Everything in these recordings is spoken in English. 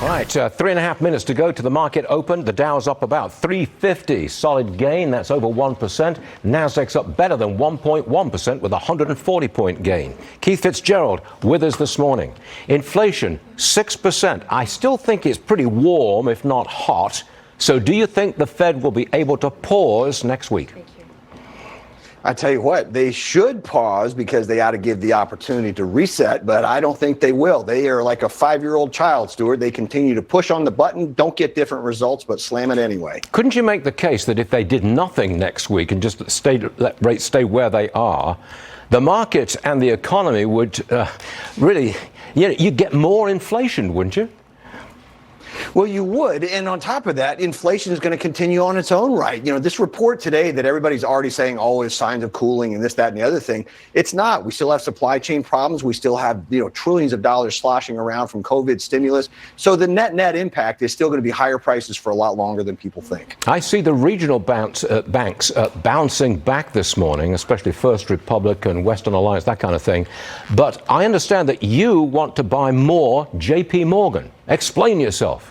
All right, 3.5 minutes to go to the market open. The Dow's up about 350. Solid gain, that's over 1%. Nasdaq's up better than 1.1% with a 140-point gain. Keith Fitz-Gerald with us this morning. Inflation, 6%. I still think it's pretty warm, if not hot. So do you think the Fed will be able to pause next week? I tell you what, they should pause because they ought to give the opportunity to reset, but I don't think they will. They are like a 5-year-old child, Stuart. They continue to push on the button, don't get different results, but slam it anyway. Couldn't you make the case that if they did nothing next week and just let rates stay where they are, the market and the economy would really, you'd get more inflation, wouldn't you? Well, you would. And on top of that, inflation is going to continue on its own right. This report today that everybody's already saying, oh, is signs of cooling and this, that, and the other thing. It's not. We still have supply chain problems. We still have, trillions of dollars sloshing around from COVID stimulus. So the net impact is still going to be higher prices for a lot longer than people think. I see the regional banks bouncing back this morning, especially First Republic and Western Alliance, that kind of thing. But I understand that you want to buy more JP Morgan. Explain yourself.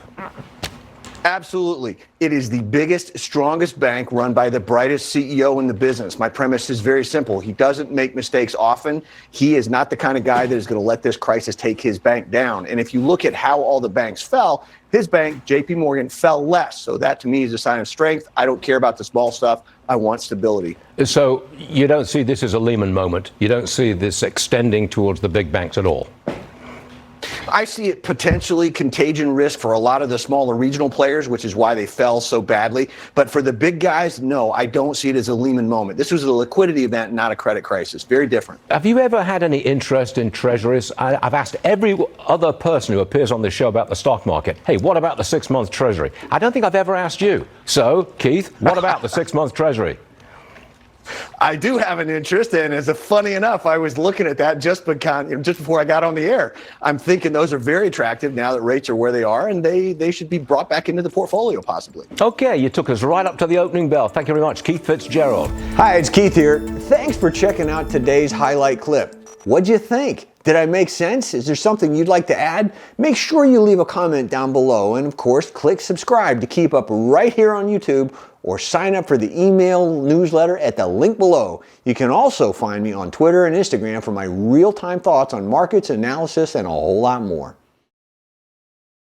Absolutely. It is the biggest, strongest bank run by the brightest CEO in the business. My premise is very simple. He doesn't make mistakes often. He is not the kind of guy that is going to let this crisis take his bank down. And if you look at how all the banks fell, his bank, JP Morgan, fell less. So that to me is a sign of strength. I don't care about the small stuff. I want stability. So you don't see this as a Lehman moment? You don't see this extending towards the big banks at all? I see it potentially contagion risk for a lot of the smaller regional players, which is why they fell so badly. But for the big guys, no, I don't see it as a Lehman moment. This was a liquidity event, not a credit crisis. Very different. Have you ever had any interest in treasuries? I've asked every other person who appears on this show about the stock market, hey, what about the 6-month treasury? I don't think I've ever asked you. So, Keith, what about the 6-month treasury? I do have an interest, and as funny enough, I was looking at that just before I got on the air. I'm thinking those are very attractive now that rates are where they are, and they should be brought back into the portfolio possibly. Okay, you took us right up to the opening bell. Thank you very much, Keith Fitz-Gerald. Hi, it's Keith here. Thanks for checking out today's highlight clip. What'd you think? Did I make sense? Is there something you'd like to add? Make sure you leave a comment down below, and of course, click subscribe to keep up right here on YouTube, or sign up for the email newsletter at the link below. You can also find me on Twitter and Instagram for my real-time thoughts on markets, analysis, and a whole lot more.